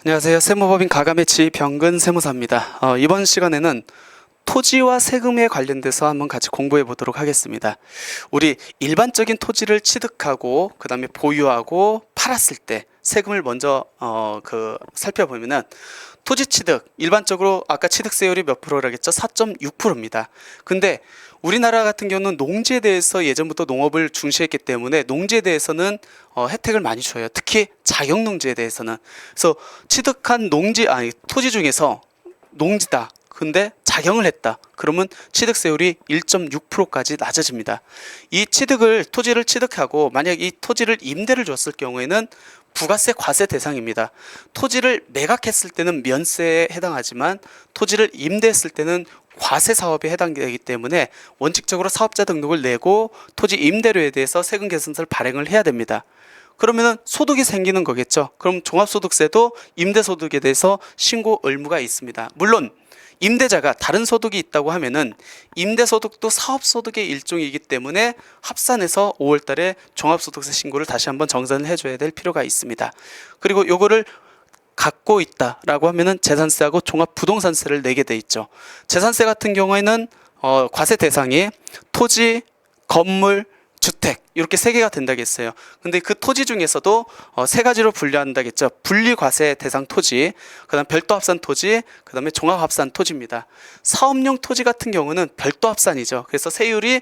안녕하세요. 세무법인 가감의 지병근 세무사입니다. 이번 시간에는 토지와 세금에 관련돼서 한번 같이 공부해 보도록 하겠습니다. 우리 일반적인 토지를 취득하고 그 다음에 보유하고 팔았을 때 세금을 먼저 살펴보면은 토지 취득 일반적으로 아까 취득세율이 몇 프로라겠죠? 4.6%입니다. 근데 우리나라 같은 경우는 농지에 대해서 예전부터 농업을 중시했기 때문에 농지에 대해서는 혜택을 많이 줘요. 특히 자격농지에 대해서는. 그래서 취득한 토지 중에서 농지다. 근데 자경을 했다. 그러면 취득세율이 1.6%까지 낮아집니다. 이 토지를 취득하고 만약 이 토지를 임대를 줬을 경우에는 부가세 과세 대상입니다. 토지를 매각했을 때는 면세에 해당하지만 토지를 임대했을 때는 과세 사업에 해당되기 때문에 원칙적으로 사업자 등록을 내고 토지 임대료에 대해서 세금 개선서를 발행을 해야 됩니다. 그러면은 소득이 생기는 거겠죠. 그럼 종합소득세도 임대소득에 대해서 신고 의무가 있습니다. 물론 임대자가 다른 소득이 있다고 하면은 임대소득도 사업소득의 일종이기 때문에 합산해서 5월 달에 종합소득세 신고를 다시 한번 정산을 해줘야 될 필요가 있습니다. 그리고 요거를 갖고 있다라고 하면은 재산세하고 종합부동산세를 내게 돼 있죠. 재산세 같은 경우에는 과세 대상이 토지, 건물, 주택 이렇게 세 개가 된다겠어요. 근데 그 토지 중에서도 세 가지로 분류한다겠죠. 분리과세 대상 토지, 그다음 별도 합산 토지, 그다음에 종합 합산 토지입니다. 사업용 토지 같은 경우는 별도 합산이죠. 그래서 세율이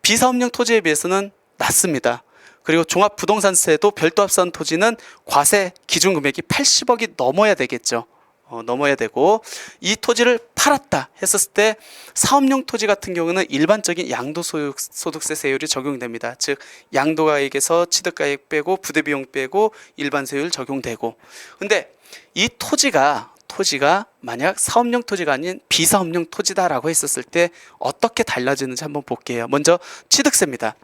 비사업용 토지에 비해서는 낮습니다. 그리고 종합부동산세도 별도 합산 토지는 과세 기준 금액이 80억이 넘어야 되겠죠. 넘어야 되고 이 토지를 팔았다 했었을 때 사업용 토지 같은 경우는 일반적인 양도소득세 세율이 적용됩니다. 즉 양도가액에서 취득가액 빼고 부대비용 빼고 일반 세율 적용되고 근데 이 토지가 만약 사업용 토지가 아닌 비사업용 토지다라고 했었을 때 어떻게 달라지는지 한번 볼게요. 먼저 취득세입니다.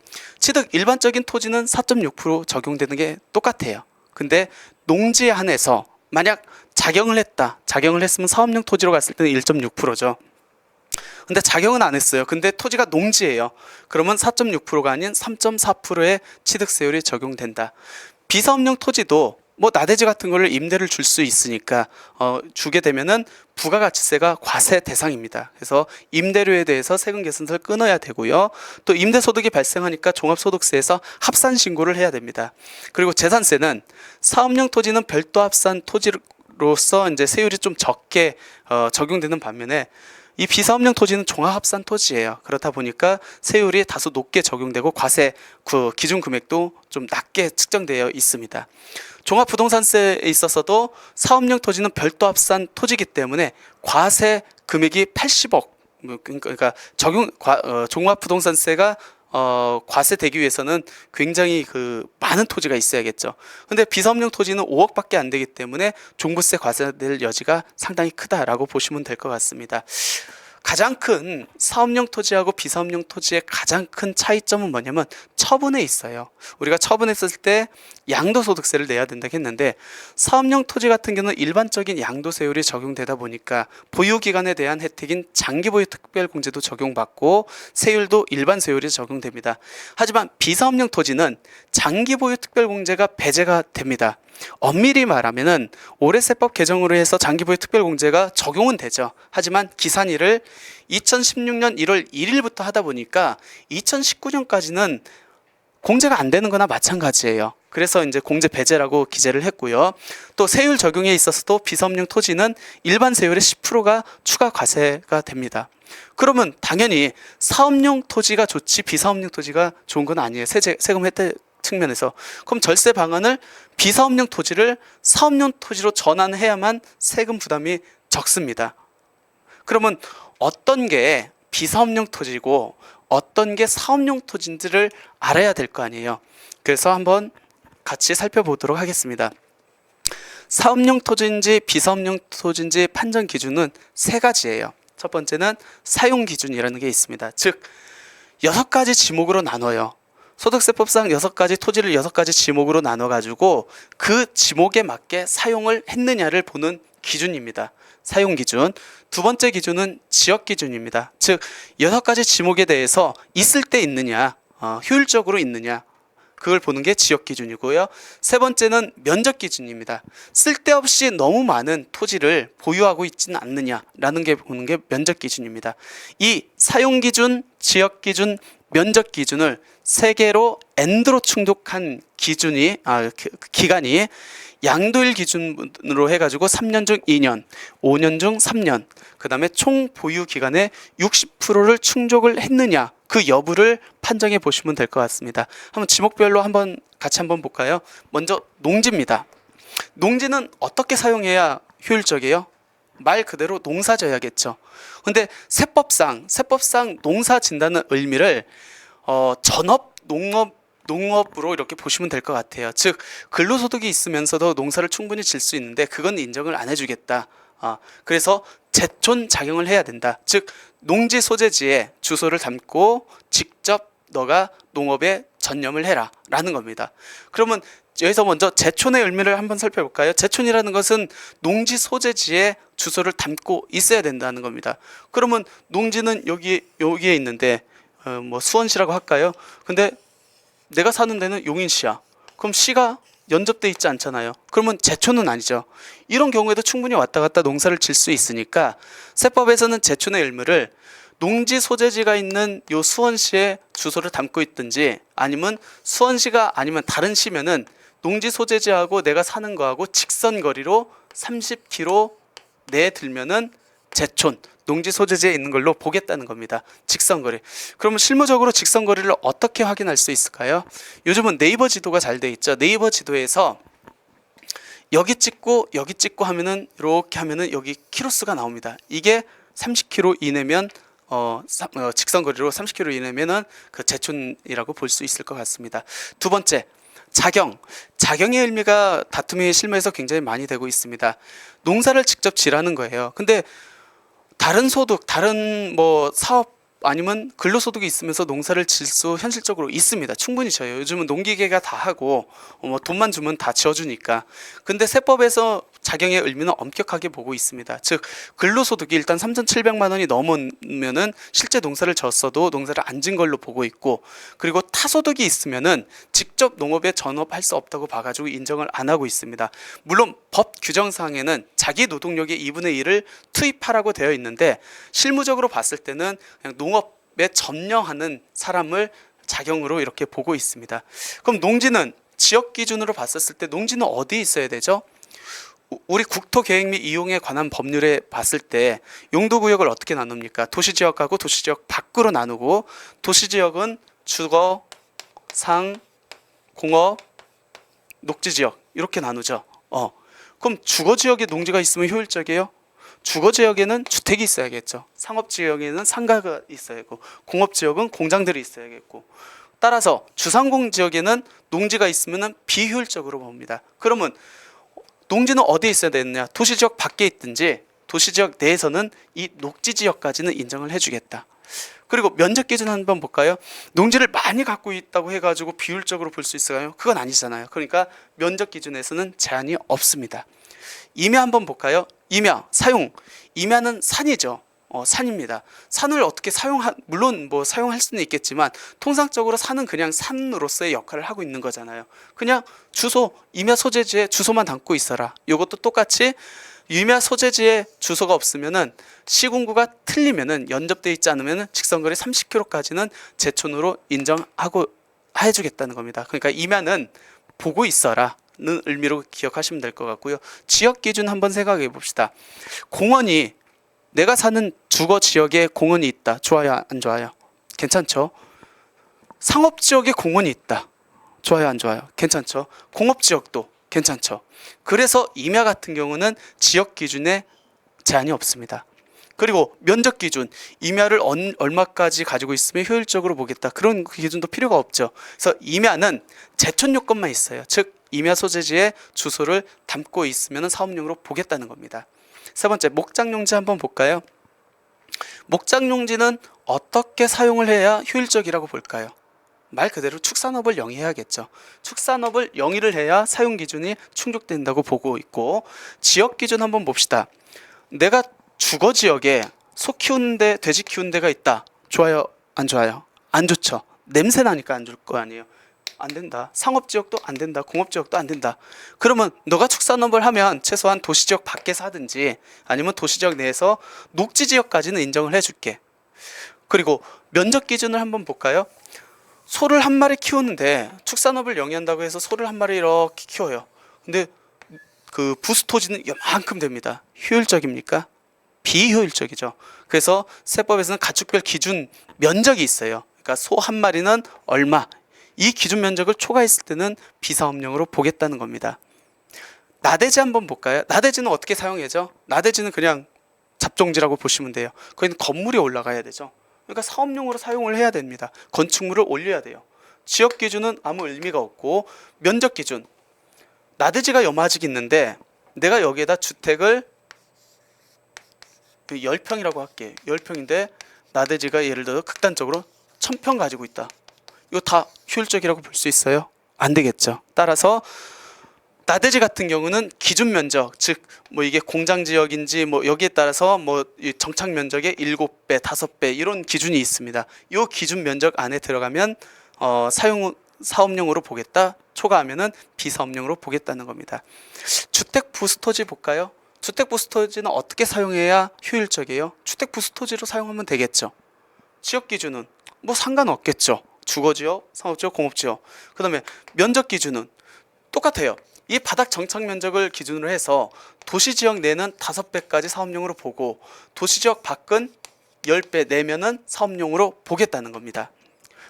일반적인 토지는 4.6% 적용되는 게 똑같아요. 근데 농지에 한해서 만약 자경을 했으면 사업용 토지로 갔을 때는 1.6%죠. 근데 자경은 안 했어요. 근데 토지가 농지예요. 그러면 4.6%가 아닌 3.4%의 취득세율이 적용된다. 비사업용 토지도 나대지 같은 거를 임대를 줄 수 있으니까 주게 되면은 부가가치세가 과세 대상입니다. 그래서 임대료에 대해서 세금 개선서를 끊어야 되고요. 또 임대소득이 발생하니까 종합소득세에서 합산 신고를 해야 됩니다. 그리고 재산세는 사업용 토지는 별도 합산 토지로서 이제 세율이 좀 적게 적용되는 반면에 이 비사업용 토지는 종합합산 토지예요. 그렇다 보니까 세율이 다소 높게 적용되고 과세 기준 금액도 좀 낮게 측정되어 있습니다. 종합부동산세에 있어서도 사업용 토지는 별도 합산 토지이기 때문에 과세 금액이 80억 그러니까 종합부동산세가 과세되기 위해서는 굉장히 많은 토지가 있어야겠죠. 근데 비사업용 토지는 5억밖에 안 되기 때문에 종부세 과세될 여지가 상당히 크다라고 보시면 될 것 같습니다. 가장 큰 사업용 토지하고 비사업용 토지의 가장 큰 차이점은 뭐냐면 처분에 있어요. 우리가 처분했을 때 양도소득세를 내야 된다고 했는데 사업용 토지 같은 경우는 일반적인 양도세율이 적용되다 보니까 보유기간에 대한 혜택인 장기보유 특별공제도 적용받고 세율도 일반 세율이 적용됩니다. 하지만 비사업용 토지는 장기보유 특별공제가 배제가 됩니다. 엄밀히 말하면은 올해 세법 개정으로 해서 장기보유 특별공제가 적용은 되죠. 하지만 기산일을 2016년 1월 1일부터 하다 보니까 2019년까지는 공제가 안 되는 거나 마찬가지예요. 그래서 이제 공제 배제라고 기재를 했고요. 또 세율 적용에 있어서도 비사업용 토지는 일반 세율의 10%가 추가 과세가 됩니다. 그러면 당연히 사업용 토지가 좋지 비사업용 토지가 좋은 건 아니에요. 세금 혜택 측면에서. 그럼 절세 방안을 비사업용 토지를 사업용 토지로 전환해야만 세금 부담이 적습니다. 그러면 어떤 게 비사업용 토지고 어떤 게 사업용 토지인지를 알아야 될 거 아니에요. 그래서 한번 같이 살펴보도록 하겠습니다. 사업용 토지인지 비사업용 토지인지 판정 기준은 세 가지예요. 첫 번째는 사용 기준이라는 게 있습니다. 즉 6가지 지목으로 나눠요. 소득세법상 6가지 토지를 6가지 지목으로 나눠가지고 그 지목에 맞게 사용을 했느냐를 보는 기준입니다. 사용 기준. 두 번째 기준은 지역 기준입니다. 즉 6가지 지목에 대해서 있을 때 있느냐, 효율적으로 있느냐, 그걸 보는 게 지역 기준이고요. 세 번째는 면적 기준입니다. 쓸데없이 너무 많은 토지를 보유하고 있지는 않느냐라는 게 보는 게 면적 기준입니다. 이 사용 기준, 지역 기준, 면적 기준을 세 개로 엔드로 충족한 기간이 양도일 기준으로 해가지고 3년 중 2년, 5년 중 3년, 그 다음에 총 보유 기간의 60%를 충족을 했느냐, 그 여부를 판정해 보시면 될 것 같습니다. 한번 지목별로 같이 한번 볼까요? 먼저 농지입니다. 농지는 어떻게 사용해야 효율적이에요? 말 그대로 농사져야겠죠. 근데 세법상 농사 진다는 의미를 전업 농업으로 이렇게 보시면 될 것 같아요. 즉 근로소득이 있으면서도 농사를 충분히 질 수 있는데 그건 인정을 안 해주겠다. 그래서 제촌 작용을 해야 된다. 즉 농지 소재지에 주소를 담고 직접 너가 농업에 전념을 해라 라는 겁니다. 그러면 여기서 먼저 제촌의 의미를 한번 살펴볼까요? 제촌이라는 것은 농지 소재지에 주소를 담고 있어야 된다는 겁니다. 그러면 농지는 여기에 있는데 뭐 수원시라고 할까요? 근데 내가 사는 데는 용인시야. 그럼 시가 연접돼 있지 않잖아요. 그러면 제촌은 아니죠. 이런 경우에도 충분히 왔다 갔다 농사를 질 수 있으니까 세법에서는 제촌의 의무를 농지 소재지가 있는 요 수원시에 주소를 담고 있든지 아니면 수원시가 아니면 다른 시면은 농지 소재지하고 내가 사는 거하고 직선 거리로 30km 내에 들면은 제촌 농지 소재지에 있는 걸로 보겠다는 겁니다. 직선거리. 그러면 실무적으로 직선거리를 어떻게 확인할 수 있을까요? 요즘은 네이버 지도가 잘 돼 있죠. 네이버 지도에서 여기 찍고 하면은 이렇게 하면은 여기 키로수가 나옵니다. 이게 30km 이내면 직선거리로 30km 이내면은 그 제촌이라고 볼 수 있을 것 같습니다. 두 번째, 자경의 의미가 다툼의 실무에서 굉장히 많이 되고 있습니다. 농사를 직접 지라는 거예요. 근데 다른 소득, 다른 뭐 사업 아니면 근로소득이 있으면서 농사를 질 수 현실적으로 있습니다. 충분히 져요. 요즘은 농기계가 다 하고 뭐 돈만 주면 다 지어주니까. 근데 세법에서 자경의 의미는 엄격하게 보고 있습니다. 즉 근로소득이 일단 3,700만 원이 넘으면은 실제 농사를 졌어도 농사를 안 진 걸로 보고 있고, 그리고 타소득이 있으면은 직접 농업에 전업할 수 없다고 봐가지고 인정을 안 하고 있습니다. 물론 법 규정상에는 자기 노동력의 2분의 1을 투입하라고 되어 있는데 실무적으로 봤을 때는 그냥 농업에 점령하는 사람을 자경으로 이렇게 보고 있습니다. 그럼 농지는 지역 기준으로 봤었을 때 농지는 어디에 있어야 되죠? 우리 국토계획 및 이용에 관한 법률에 봤을 때 용도구역을 어떻게 나눕니까? 도시지역하고 도시지역 밖으로 나누고, 도시지역은 주거, 상, 공업, 녹지지역 이렇게 나누죠. 그럼 주거지역에 농지가 있으면 효율적이에요? 주거지역에는 주택이 있어야겠죠. 상업지역에는 상가가 있어야겠고, 공업지역은 공장들이 있어야겠고, 따라서 주상공지역에는 농지가 있으면 비효율적으로 봅니다. 그러면 농지는 어디에 있어야 되느냐? 도시지역 밖에 있든지 도시지역 내에서는 이 녹지지역까지는 인정을 해주겠다. 그리고 면적 기준 한번 볼까요? 농지를 많이 갖고 있다고 해가지고 비율적으로 볼 수 있을까요? 그건 아니잖아요. 그러니까 면적 기준에서는 제한이 없습니다. 임야 한번 볼까요? 임야, 사용. 임야는 산이죠. 산입니다. 산을 어떻게 물론 뭐 사용할 수는 있겠지만 통상적으로 산은 그냥 산으로서의 역할을 하고 있는 거잖아요. 그냥 주소, 임야 소재지에 주소만 담고 있어라. 이것도 똑같이 임야 소재지에 주소가 없으면은 시군구가 틀리면은 연접돼 있지 않으면은 직선거리 30km까지는 제촌으로 인정하고 해주겠다는 겁니다. 그러니까 임야는 보고 있어라 는 의미로 기억하시면 될 것 같고요. 지역 기준 한번 생각해 봅시다. 공원이, 내가 사는 주거 지역에 공원이 있다. 좋아요, 안 좋아요? 괜찮죠? 상업 지역에 공원이 있다. 좋아요, 안 좋아요? 괜찮죠? 공업 지역도 괜찮죠? 그래서 임야 같은 경우는 지역 기준에 제한이 없습니다. 그리고 면적 기준, 임야를 얼마까지 가지고 있으면 효율적으로 보겠다. 그런 기준도 필요가 없죠. 그래서 임야는 제촌 요건만 있어요. 즉 임야 소재지에 주소를 담고 있으면 사업용으로 보겠다는 겁니다. 세 번째, 목장용지 한번 볼까요? 목장용지는 어떻게 사용을 해야 효율적이라고 볼까요? 말 그대로 축산업을 영위해야겠죠. 축산업을 영위를 해야 사용 기준이 충족된다고 보고 있고, 지역 기준 한번 봅시다. 내가 주거 지역에 소 키우는데, 돼지 키우는 데가 있다. 좋아요, 안 좋아요? 안 좋죠. 냄새 나니까 안 좋을 거 아니에요. 안 된다. 상업지역도 안 된다. 공업지역도 안 된다. 그러면 너가 축산업을 하면 최소한 도시지역 밖에서 하든지 아니면 도시지역 내에서 녹지지역까지는 인정을 해줄게. 그리고 면적 기준을 한번 볼까요? 소를 한 마리 키우는데 축산업을 영위한다고 해서 소를 한 마리 이렇게 키워요. 근데 그 부수토지는 이만큼 됩니다. 효율적입니까? 비효율적이죠. 그래서 세법에서는 가축별 기준 면적이 있어요. 그러니까 소 한 마리는 얼마, 이 기준 면적을 초과했을 때는 비사업용으로 보겠다는 겁니다. 나대지 한번 볼까요? 나대지는 어떻게 사용하죠? 나대지는 그냥 잡종지라고 보시면 돼요. 거기는 건물이 올라가야 되죠. 그러니까 사업용으로 사용을 해야 됩니다. 건축물을 올려야 돼요. 지역 기준은 아무 의미가 없고, 면적 기준, 나대지가 요마직 있는데 내가 여기에다 주택을 10평이라고 할게. 10평인데 나대지가 예를 들어 극단적으로 1000평 가지고 있다. 이거 다 효율적이라고 볼 수 있어요? 안 되겠죠. 따라서 나대지 같은 경우는 기준 면적, 즉 뭐 이게 공장 지역인지 뭐 여기에 따라서 뭐 정착 면적의 7배, 5배 이런 기준이 있습니다. 이 기준 면적 안에 들어가면 사업용으로 보겠다. 초과하면은 비사업용으로 보겠다는 겁니다. 주택 부스토지 볼까요? 주택 부스토지는 어떻게 사용해야 효율적이에요? 주택 부스토지로 사용하면 되겠죠. 지역 기준은 뭐 상관없겠죠. 주거지역, 상업지역, 공업지역. 그 다음에 면적 기준은 똑같아요. 이 바닥 정착 면적을 기준으로 해서 도시지역 내는 5배까지 사업용으로 보고 도시지역 밖은 10배 내면은 사업용으로 보겠다는 겁니다.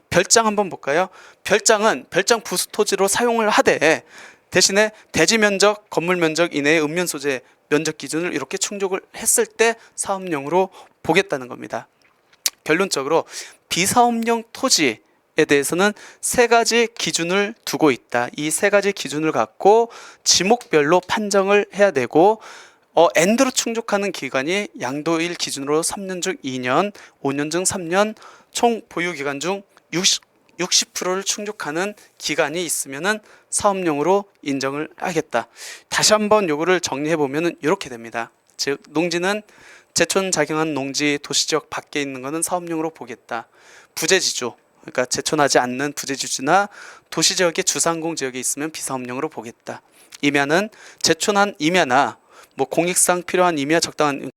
별장 한번 볼까요? 별장은 별장 부수토지로 사용을 하되 대신에 대지 면적, 건물 면적 이내의 읍면 소재 면적 기준을 이렇게 충족을 했을 때 사업용으로 보겠다는 겁니다. 결론적으로 비사업용 토지에 대해서는 3가지 기준을 두고 있다. 이 3가지 기준을 갖고 지목별로 판정을 해야 되고 엔드로 충족하는 기간이 양도일 기준으로 3년 중 2년, 5년 중 3년, 총 보유 기간 중 60%를 충족하는 기간이 있으면은 사업용으로 인정을 하겠다. 다시 한번 요거를 정리해 보면은 이렇게 됩니다. 즉 농지는 제촌 작용한 농지 도시지역 밖에 있는 것은 사업용으로 보겠다. 부재지주, 그러니까 제촌하지 않는 부재지주나 도시지역의 주상공 지역에 있으면 비사업용으로 보겠다. 임야는 제촌한 임야나 뭐 공익상 필요한 임야 적당한,